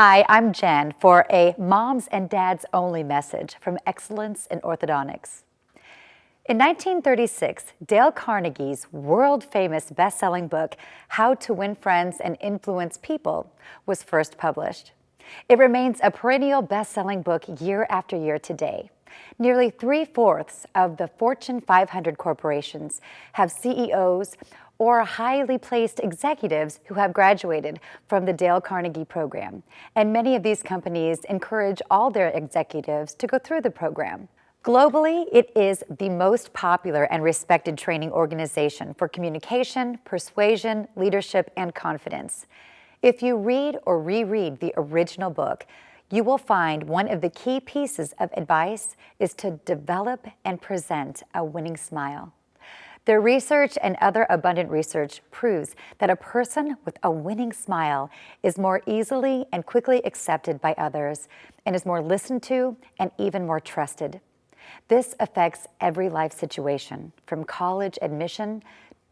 Hi, I'm Jen for a Moms and Dads Only message from Excellence in Orthodontics. In 1936, Dale Carnegie's world-famous best-selling book, How to Win Friends and Influence People, was first published. It remains a perennial best-selling book year after year today. Nearly 3/4 of the Fortune 500 corporations have CEOs or highly placed executives who have graduated from the Dale Carnegie program. And many of these companies encourage all their executives to go through the program. Globally, it is the most popular and respected training organization for communication, persuasion, leadership, and confidence. If you read or reread the original book, you will find one of the key pieces of advice is to develop and present a winning smile. Their research and other abundant research proves that a person with a winning smile is more easily and quickly accepted by others and is more listened to and even more trusted. This affects every life situation, from college admission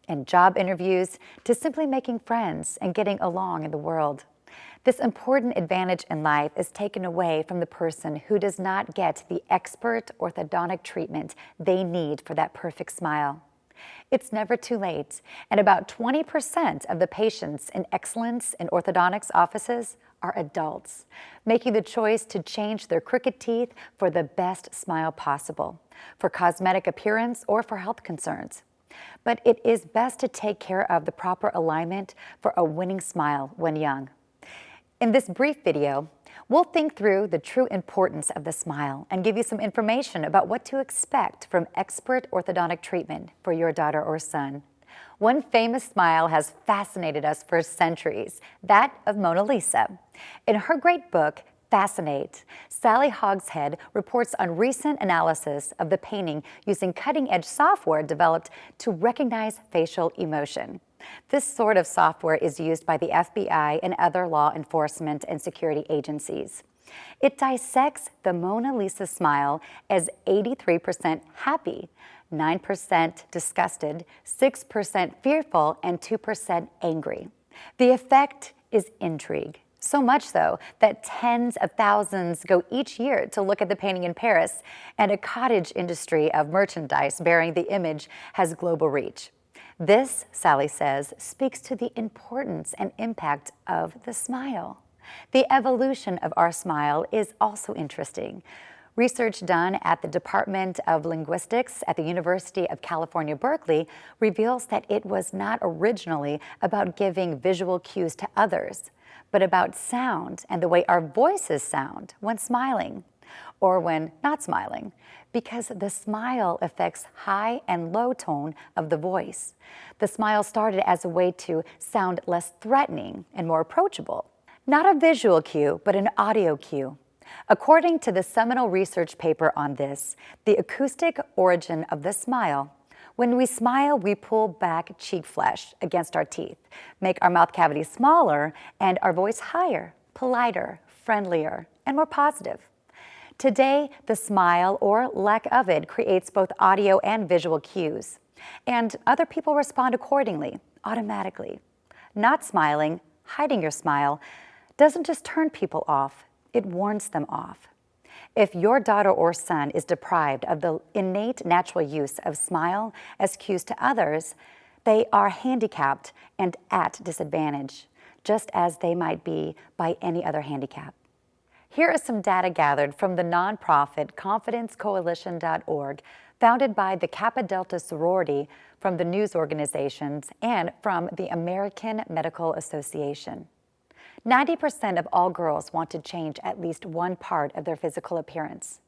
and job interviews to simply making friends and getting along in the world. This important advantage in life is taken away from the person who does not get the expert orthodontic treatment they need for that perfect smile. It's never too late, and about 20% of the patients in Excellence in Orthodontics offices are adults, making the choice to change their crooked teeth for the best smile possible, for cosmetic appearance or for health concerns. But it is best to take care of the proper alignment for a winning smile when young. In this brief video, we'll think through the true importance of the smile and give you some information about what to expect from expert orthodontic treatment for your daughter or son. One famous smile has fascinated us for centuries, that of Mona Lisa. In her great book, Fascinate, Sally Hogshead reports on recent analysis of the painting using cutting-edge software developed to recognize facial emotion. This sort of software is used by the FBI and other law enforcement and security agencies. It dissects the Mona Lisa smile as 83% happy, 9% disgusted, 6% fearful, and 2% angry. The effect is intrigue. So much so that tens of thousands go each year to look at the painting in Paris, and a cottage industry of merchandise bearing the image has global reach. This, Sally says, speaks to the importance and impact of the smile. The evolution of our smile is also interesting. Research done at the Department of Linguistics at the University of California, Berkeley, reveals that it was not originally about giving visual cues to others, but about sound and the way our voices sound when smiling or when not smiling, because the smile affects high and low tone of the voice. The smile started as a way to sound less threatening and more approachable. Not a visual cue, but an audio cue. According to the seminal research paper on this, the acoustic origin of the smile, when we smile, we pull back cheek flesh against our teeth, make our mouth cavity smaller, and our voice higher, politer, friendlier, and more positive. Today, the smile, or lack of it, creates both audio and visual cues, and other people respond accordingly, automatically. Not smiling, hiding your smile, doesn't just turn people off, it warns them off. If your daughter or son is deprived of the innate natural use of smile as cues to others, they are handicapped and at disadvantage, just as they might be by any other handicap. Here is some data gathered from the nonprofit confidencecoalition.org, founded by the Kappa Delta sorority, from the news organizations, and from the American Medical Association. 90% of all girls want to change at least one part of their physical appearance.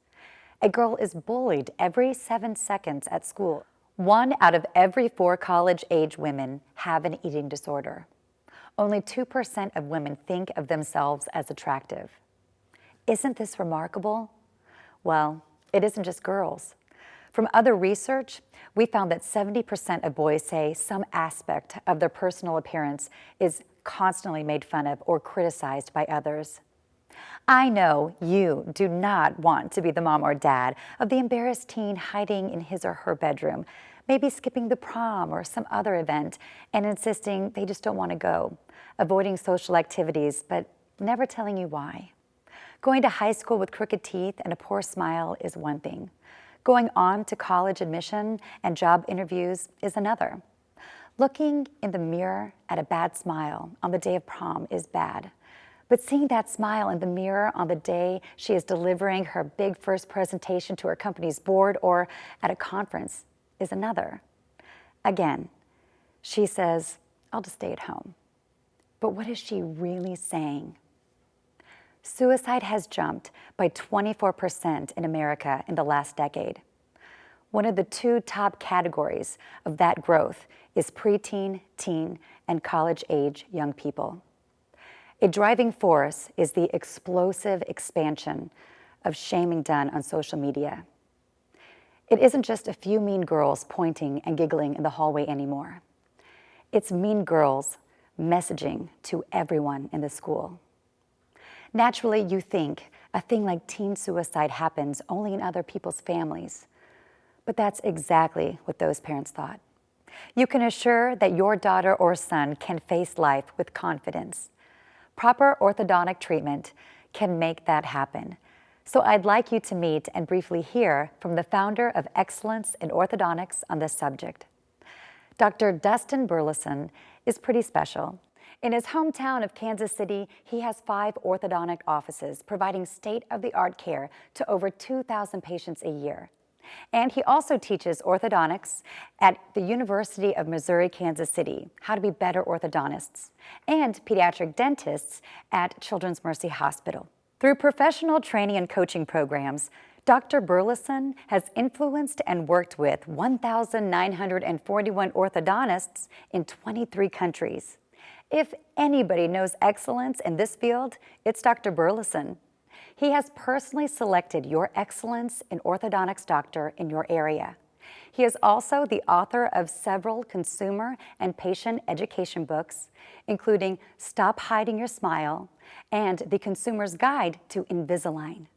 A girl is bullied every 7 seconds at school. 1 out of every 4 college-age women have an eating disorder. Only 2% of women think of themselves as attractive. Isn't this remarkable? Well, it isn't just girls. From other research, we found that 70% of boys say some aspect of their personal appearance is constantly made fun of or criticized by others. I know you do not want to be the mom or dad of the embarrassed teen hiding in his or her bedroom, maybe skipping the prom or some other event and insisting they just don't want to go, avoiding social activities, but never telling you why. Going to high school with crooked teeth and a poor smile is one thing. Going on to college admission and job interviews is another. Looking in the mirror at a bad smile on the day of prom is bad. But seeing that smile in the mirror on the day she is delivering her big first presentation to her company's board or at a conference is another. Again, she says, I'll just stay at home. But what is she really saying? Suicide has jumped by 24% in America in the last decade. One of the two top categories of that growth is preteen, teen, and college-age young people. A driving force is the explosive expansion of shaming done on social media. It isn't just a few mean girls pointing and giggling in the hallway anymore. It's mean girls messaging to everyone in the school. Naturally, you think a thing like teen suicide happens only in other people's families. But that's exactly what those parents thought. You can assure that your daughter or son can face life with confidence. Proper orthodontic treatment can make that happen. So I'd like you to meet and briefly hear from the founder of Excellence in Orthodontics on this subject. Dr. Dustin Burleson is pretty special. In his hometown of Kansas City, he has 5 orthodontic offices providing state-of-the-art care to over 2,000 patients a year. And he also teaches orthodontics at the University of Missouri, Kansas City, how to be better orthodontists, and pediatric dentists at Children's Mercy Hospital. Through professional training and coaching programs, Dr. Burleson has influenced and worked with 1,941 orthodontists in 23 countries. If anybody knows excellence in this field, it's Dr. Burleson. He has personally selected your Excellence in Orthodontics doctor in your area. He is also the author of several consumer and patient education books, including Stop Hiding Your Smile and The Consumer's Guide to Invisalign.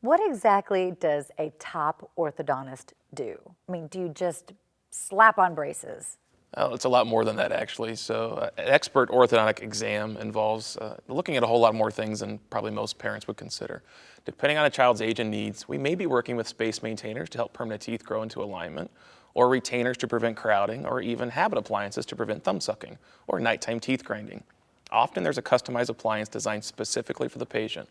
What exactly does a top orthodontist do? I mean, do you just slap on braces? It's a lot more than that, actually. So an expert orthodontic exam involves looking at a whole lot more things than probably most parents would consider. Depending on a child's age and needs, we may be working with space maintainers to help permanent teeth grow into alignment, or retainers to prevent crowding, or even habit appliances to prevent thumb sucking, or nighttime teeth grinding. Often there's a customized appliance designed specifically for the patient.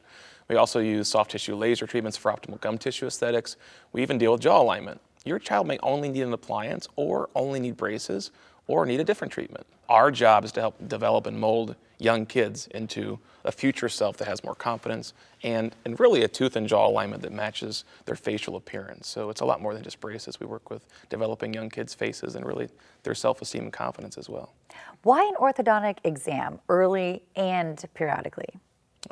We also use soft tissue laser treatments for optimal gum tissue aesthetics. We even deal with jaw alignment. Your child may only need an appliance, or only need braces, or need a different treatment. Our job is to help develop and mold young kids into a future self that has more confidence and really a tooth and jaw alignment that matches their facial appearance. So it's a lot more than just braces. We work with developing young kids' faces and really their self-esteem and confidence as well. Why an orthodontic exam early and periodically?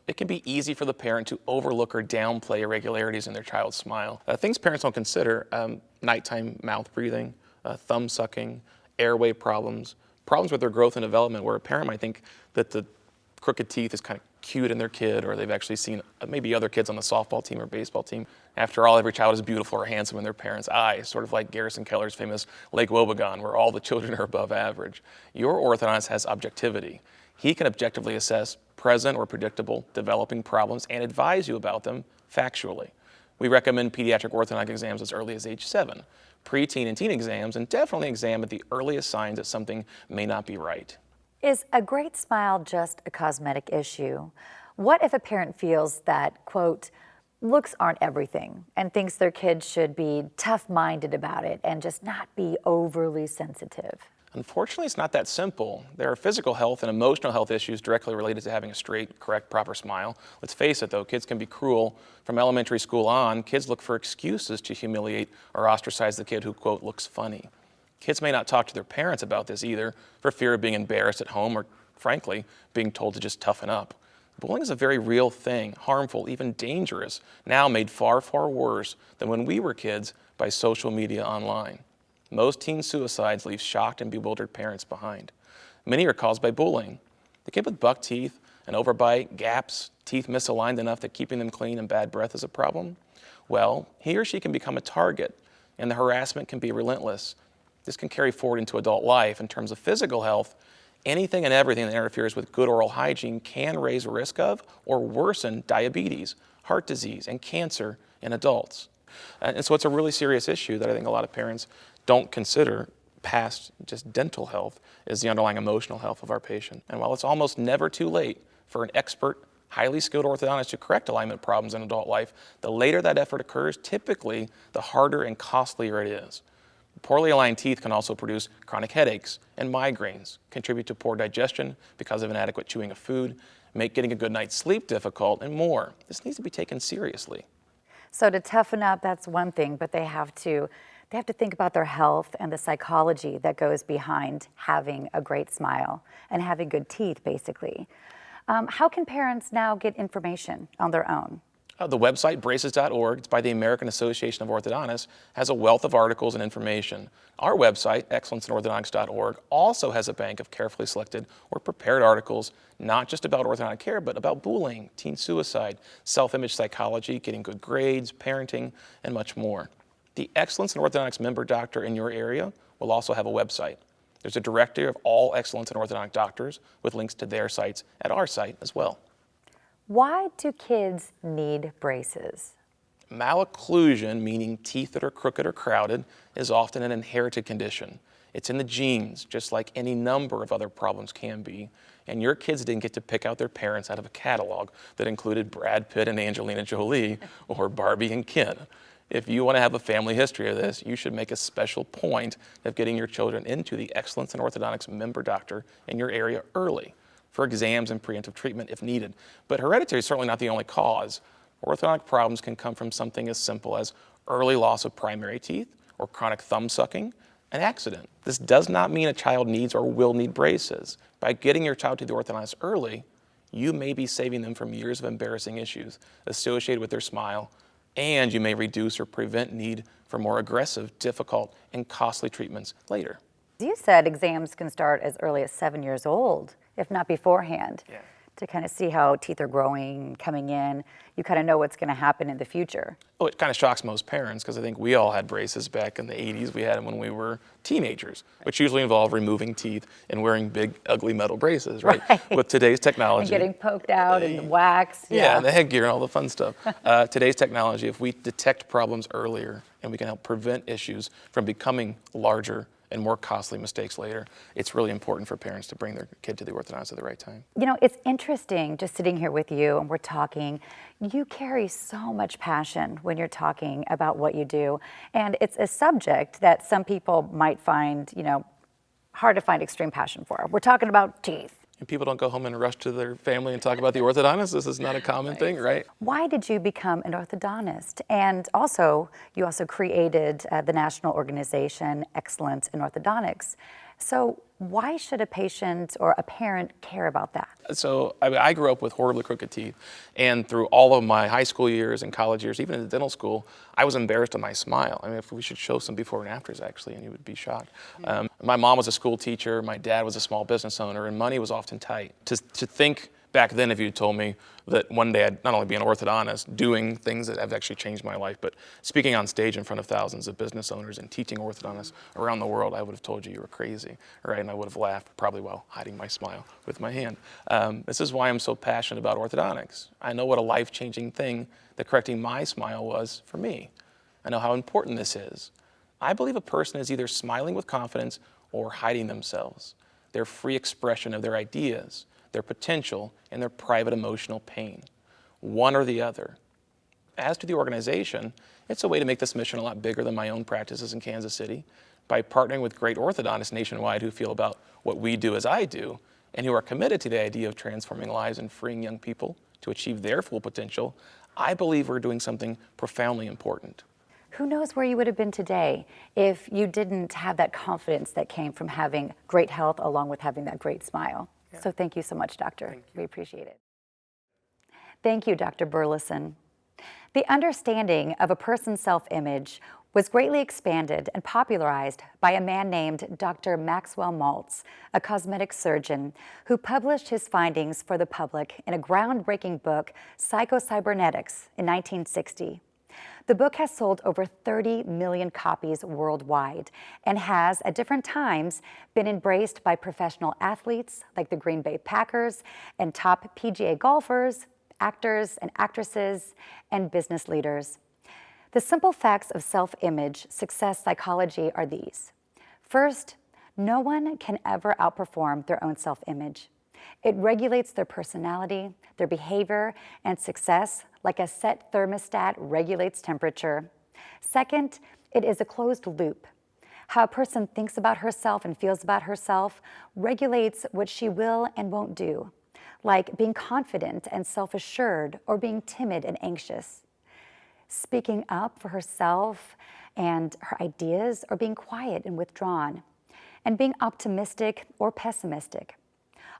It can be easy for the parent to overlook or downplay irregularities in their child's smile. Things parents don't consider, nighttime mouth breathing, thumb sucking, airway problems with their growth and development, where a parent might think that the crooked teeth is kind of cute in their kid, or they've actually seen maybe other kids on the softball team or baseball team. After all, every child is beautiful or handsome in their parents' eyes, sort of like Garrison Keller's famous Lake Wobegon, where all the children are above average. Your orthodontist has objectivity. He can objectively assess present or predictable developing problems and advise you about them factually. We recommend pediatric orthodontic exams as early as age 7. Preteen and teen exams, and definitely examine the earliest signs that something may not be right. Is a great smile just a cosmetic issue? What if a parent feels that, quote, looks aren't everything and thinks their kid should be tough-minded about it and just not be overly sensitive? Unfortunately, it's not that simple. There are physical health and emotional health issues directly related to having a straight, correct, proper smile. Let's face it, though, kids can be cruel. From elementary school on, kids look for excuses to humiliate or ostracize the kid who, quote, looks funny. Kids may not talk to their parents about this either for fear of being embarrassed at home or, frankly, being told to just toughen up. Bullying is a very real thing, harmful, even dangerous, now made far, far worse than when we were kids by social media online. Most teen suicides leave shocked and bewildered parents behind. Many are caused by bullying. The kid with buck teeth, an overbite, gaps, teeth misaligned enough that keeping them clean and bad breath is a problem. Well, he or she can become a target, and the harassment can be relentless. This can carry forward into adult life. In terms of physical health, Anything and everything that interferes with good oral hygiene can raise risk of or worsen diabetes, heart disease, and cancer in adults. And so it's a really serious issue that I think a lot of parents don't consider past just dental health is the underlying emotional health of our patient. And while it's almost never too late for an expert, highly skilled orthodontist to correct alignment problems in adult life, the later that effort occurs, typically the harder and costlier it is. Poorly aligned teeth can also produce chronic headaches and migraines, contribute to poor digestion because of inadequate chewing of food, make getting a good night's sleep difficult, and more. This needs to be taken seriously. So to toughen up, that's one thing, but they have to think about their health and the psychology that goes behind having a great smile and having good teeth, basically. How can parents now get information on their own? The website, braces.org, it's by the American Association of Orthodontists, has a wealth of articles and information. Our website, excellenceinorthodontics.org, also has a bank of carefully selected or prepared articles, not just about orthodontic care, but about bullying, teen suicide, self-image psychology, getting good grades, parenting, and much more. The Excellence in Orthodontics member doctor in your area will also have a website. There's a directory of all Excellence in Orthodontic doctors with links to their sites at our site as well. Why do kids need braces? Malocclusion, meaning teeth that are crooked or crowded, is often an inherited condition. It's in the genes, just like any number of other problems can be. And your kids didn't get to pick out their parents out of a catalog that included Brad Pitt and Angelina Jolie or Barbie and Ken. If you want to have a family history of this, you should make a special point of getting your children into the Excellence in Orthodontics member doctor in your area early for exams and preemptive treatment if needed. But hereditary is certainly not the only cause. Orthodontic problems can come from something as simple as early loss of primary teeth or chronic thumb sucking, an accident. This does not mean a child needs or will need braces. By getting your child to the orthodontist early, you may be saving them from years of embarrassing issues associated with their smile, and you may reduce or prevent need for more aggressive, difficult, and costly treatments later. You said exams can start as early as 7 years old, if not beforehand, to kind of see how teeth are growing, coming in. You kind of know what's going to happen in the future. Oh, it kind of shocks most parents because I think we all had braces back in the 80s. We had them when we were teenagers, which usually involved removing teeth and wearing big, ugly metal braces, right? With today's technology. And getting poked out and wax. Yeah, and the headgear and all the fun stuff. Today's technology, if we detect problems earlier and we can help prevent issues from becoming larger and more costly mistakes later, it's really important for parents to bring their kid to the orthodontist at the right time. You know, it's interesting just sitting here with you and we're talking. You carry so much passion when you're talking about what you do. And it's a subject that some people might find, hard to find extreme passion for. We're talking about teeth. And people don't go home and rush to their family and talk about the orthodontist. This is not a common thing, right? Why did you become an orthodontist? And also, you also created the national organization Excellence in Orthodontics. So why should a patient or a parent care about that? So I grew up with horribly crooked teeth, and through all of my high school years and college years, even in dental school, I was embarrassed of my smile. I mean, if we should show some before and afters actually, and you would be shocked. My mom was a school teacher, my dad was a small business owner, and money was often tight. To think back then, if you told me that one day I'd not only be an orthodontist doing things that have actually changed my life, but speaking on stage in front of thousands of business owners and teaching orthodontists around the world, I would have told you were crazy, right? And I would have laughed, probably while hiding my smile with my hand. This is why I'm so passionate about orthodontics. I know what a life-changing thing that correcting my smile was for me. I know how important this is. I believe a person is either smiling with confidence or hiding themselves, their free expression of their ideas, their potential, and their private emotional pain. One or the other. As to the organization, it's a way to make this mission a lot bigger than my own practices in Kansas City by partnering with great orthodontists nationwide who feel about what we do as I do and who are committed to the idea of transforming lives and freeing young people to achieve their full potential. I believe we're doing something profoundly important. Who knows where you would have been today if you didn't have that confidence that came from having great health along with having that great smile. Yeah. So thank you so much, Doctor. We appreciate it. Thank you, Dr. Burleson. The understanding of a person's self-image was greatly expanded and popularized by a man named Dr. Maxwell Maltz, a cosmetic surgeon who published his findings for the public in a groundbreaking book, Psychocybernetics, in 1960. The book has sold over 30 million copies worldwide and has, at different times, been embraced by professional athletes like the Green Bay Packers and top PGA golfers, actors and actresses, and business leaders. The simple facts of self-image success psychology are these. First, no one can ever outperform their own self-image. It regulates their personality, their behavior, and success like a set thermostat regulates temperature. Second, it is a closed loop. How a person thinks about herself and feels about herself regulates what she will and won't do, like being confident and self-assured or being timid and anxious, speaking up for herself and her ideas or being quiet and withdrawn, and being optimistic or pessimistic.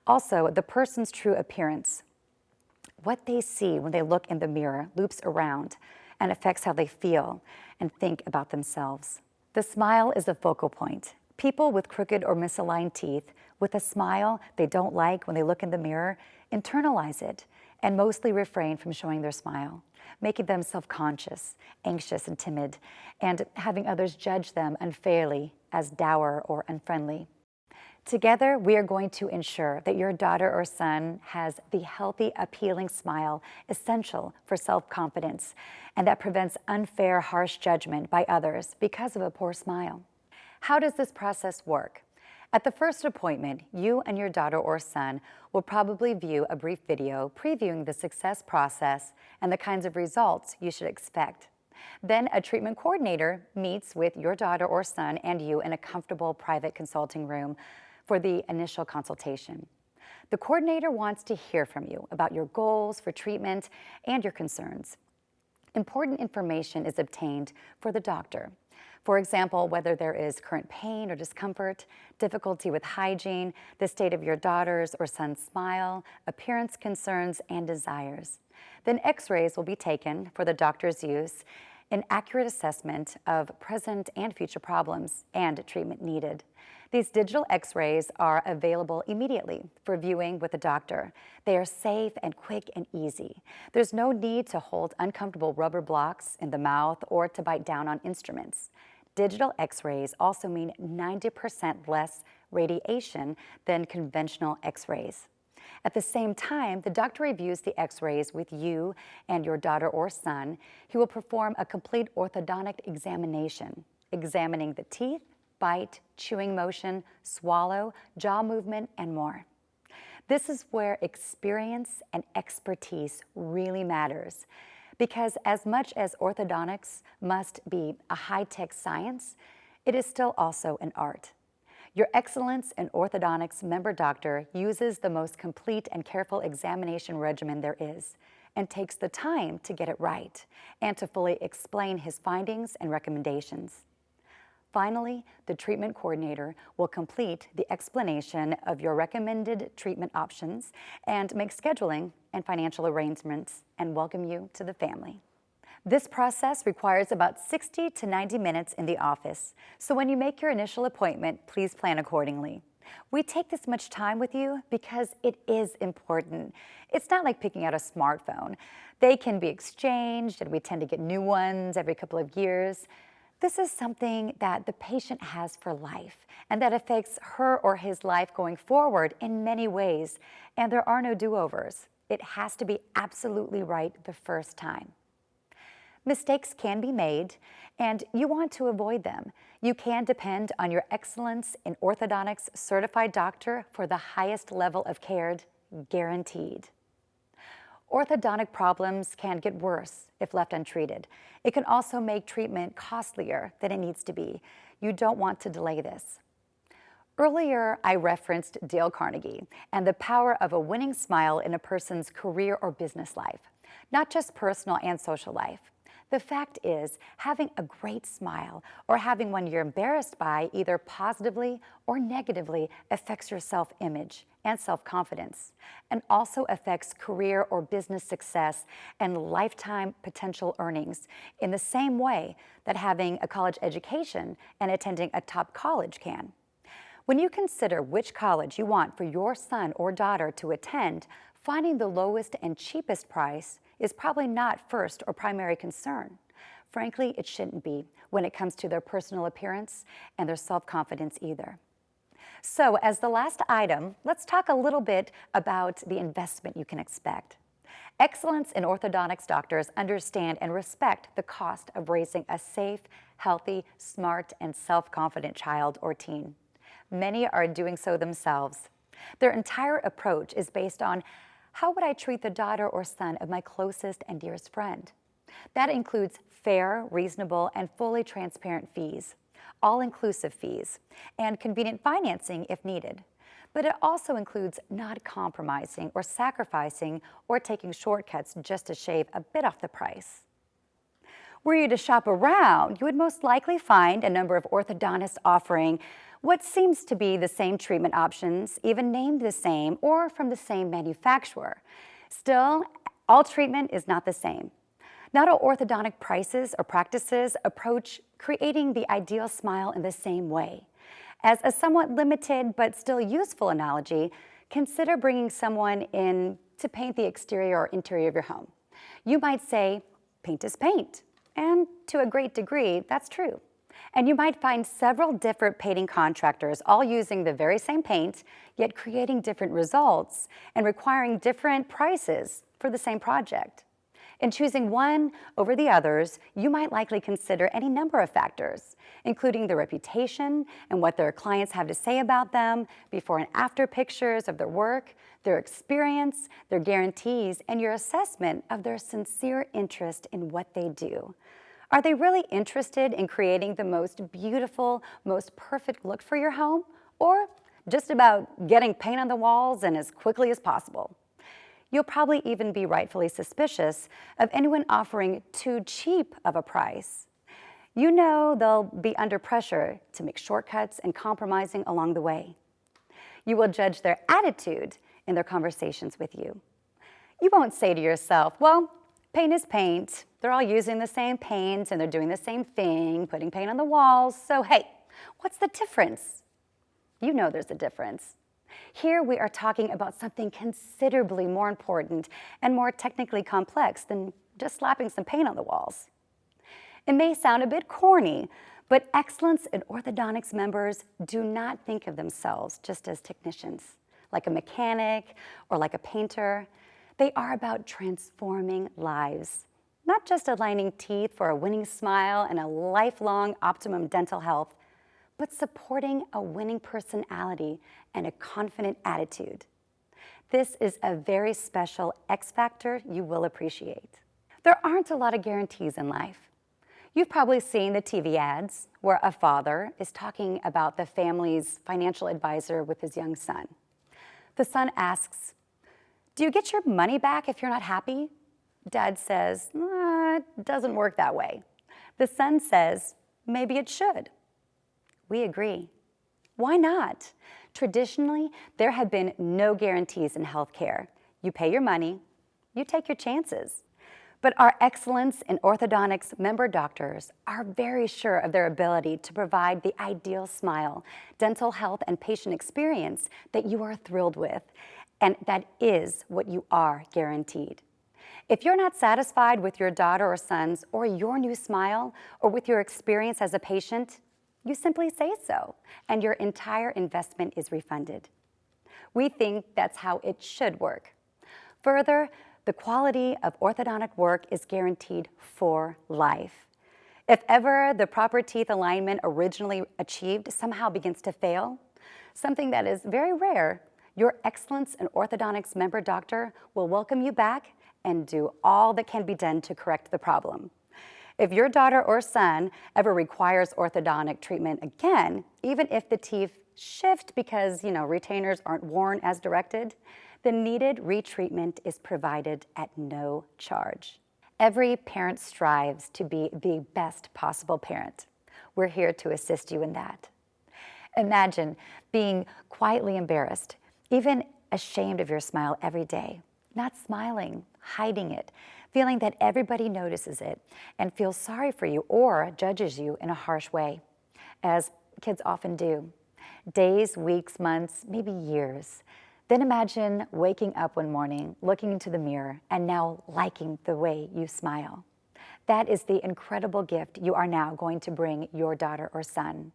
Also, the person's true appearance. What they see when they look in the mirror loops around and affects how they feel and think about themselves. The smile is the focal point. People with crooked or misaligned teeth with a smile they don't like when they look in the mirror internalize it and mostly refrain from showing their smile, making them self-conscious, anxious, and timid, and having others judge them unfairly as dour or unfriendly. Together, we are going to ensure that your daughter or son has the healthy, appealing smile essential for self-confidence and that prevents unfair, harsh judgment by others because of a poor smile. How does this process work? At the first appointment, you and your daughter or son will probably view a brief video previewing the success process and the kinds of results you should expect. Then a treatment coordinator meets with your daughter or son and you in a comfortable private consulting room for the initial consultation. The coordinator wants to hear from you about your goals for treatment and your concerns. Important information is obtained for the doctor. For example, whether there is current pain or discomfort, difficulty with hygiene, the state of your daughter's or son's smile, appearance concerns, and desires. Then x-rays will be taken for the doctor's use, an accurate assessment of present and future problems and treatment needed. These digital x-rays are available immediately for viewing with a doctor. They are safe and quick and easy. There's no need to hold uncomfortable rubber blocks in the mouth or to bite down on instruments. Digital x-rays also mean 90% less radiation than conventional x-rays. At the same time, the doctor reviews the x-rays with you and your daughter or son. He will perform a complete orthodontic examination, examining the teeth, bite, chewing motion, swallow, jaw movement, and more. This is where experience and expertise really matters, because as much as orthodontics must be a high-tech science, it is still also an art. Your Excellence in Orthodontics member doctor uses the most complete and careful examination regimen there is and takes the time to get it right and to fully explain his findings and recommendations. Finally, the treatment coordinator will complete the explanation of your recommended treatment options and make scheduling and financial arrangements and welcome you to the family. This process requires about 60 to 90 minutes in the office, so when you make your initial appointment, please plan accordingly. We take this much time with you because it is important. It's not like picking out a smartphone. They can be exchanged, and we tend to get new ones every couple of years. This is something that the patient has for life and that affects her or his life going forward in many ways, and there are no do-overs. It has to be absolutely right the first time. Mistakes can be made, and you want to avoid them. You can depend on your Excellence in Orthodontics certified doctor for the highest level of care, guaranteed. Orthodontic problems can get worse if left untreated. It can also make treatment costlier than it needs to be. You don't want to delay this. Earlier, I referenced Dale Carnegie and the power of a winning smile in a person's career or business life, not just personal and social life. The fact is, having a great smile or having one you're embarrassed by either positively or negatively affects your self-image and self-confidence, and also affects career or business success and lifetime potential earnings in the same way that having a college education and attending a top college can. When you consider which college you want for your son or daughter to attend, finding the lowest and cheapest price is probably not first or primary concern. Frankly, it shouldn't be when it comes to their personal appearance and their self-confidence either. So as the last item, let's talk a little bit about the investment you can expect. Excellence in orthodontics doctors understand and respect the cost of raising a safe, healthy, smart, and self-confident child or teen. Many are doing so themselves. Their entire approach is based on, how would I treat the daughter or son of my closest and dearest friend? That includes fair, reasonable, and fully transparent fees, all-inclusive fees, and convenient financing if needed. But it also includes not compromising or sacrificing or taking shortcuts just to shave a bit off the price. Were you to shop around, you would most likely find a number of orthodontists offering what seems to be the same treatment options, even named the same or from the same manufacturer. Still, all treatment is not the same. Not all orthodontic prices or practices approach creating the ideal smile in the same way. As a somewhat limited but still useful analogy, consider bringing someone in to paint the exterior or interior of your home. You might say, paint is paint, and to a great degree, that's true. And you might find several different painting contractors all using the very same paint, yet creating different results and requiring different prices for the same project. In choosing one over the others, you might likely consider any number of factors, including their reputation and what their clients have to say about them, before and after pictures of their work, their experience, their guarantees, and your assessment of their sincere interest in what they do. Are they really interested in creating the most beautiful, most perfect look for your home, or just about getting paint on the walls and as quickly as possible? You'll probably even be rightfully suspicious of anyone offering too cheap of a price. You know they'll be under pressure to make shortcuts and compromising along the way. You will judge their attitude in their conversations with you. You won't say to yourself, well, paint is paint. They're all using the same paint and they're doing the same thing, putting paint on the walls. So hey, what's the difference? You know there's a difference. Here we are talking about something considerably more important and more technically complex than just slapping some paint on the walls. It may sound a bit corny, but excellence in orthodontics members do not think of themselves just as technicians, like a mechanic or like a painter. They are about transforming lives, not just aligning teeth for a winning smile and a lifelong optimum dental health, but supporting a winning personality and a confident attitude. This is a very special X factor you will appreciate. There aren't a lot of guarantees in life. You've probably seen the TV ads where a father is talking about the family's financial advisor with his young son. The son asks, "Do you get your money back if you're not happy?" Dad says, "It doesn't work that way." The son says, "Maybe it should." We agree. Why not? Traditionally, there have been no guarantees in healthcare. You pay your money, you take your chances. But our excellence in orthodontics member doctors are very sure of their ability to provide the ideal smile, dental health, and patient experience that you are thrilled with, and that is what you are guaranteed. If you're not satisfied with your daughter or son's or your new smile or with your experience as a patient, you simply say so, and your entire investment is refunded. We think that's how it should work. Further, the quality of orthodontic work is guaranteed for life. If ever the proper teeth alignment originally achieved somehow begins to fail, something that is very rare, your excellence in orthodontics member doctor will welcome you back and do all that can be done to correct the problem. If your daughter or son ever requires orthodontic treatment again, even if the teeth shift because, retainers aren't worn as directed, the needed retreatment is provided at no charge. Every parent strives to be the best possible parent. We're here to assist you in that. Imagine being quietly embarrassed, even ashamed of your smile every day, not smiling, hiding it, feeling that everybody notices it and feels sorry for you or judges you in a harsh way, as kids often do. Days, weeks, months, maybe years. Then imagine waking up one morning, looking into the mirror, and now liking the way you smile. That is the incredible gift you are now going to bring your daughter or son.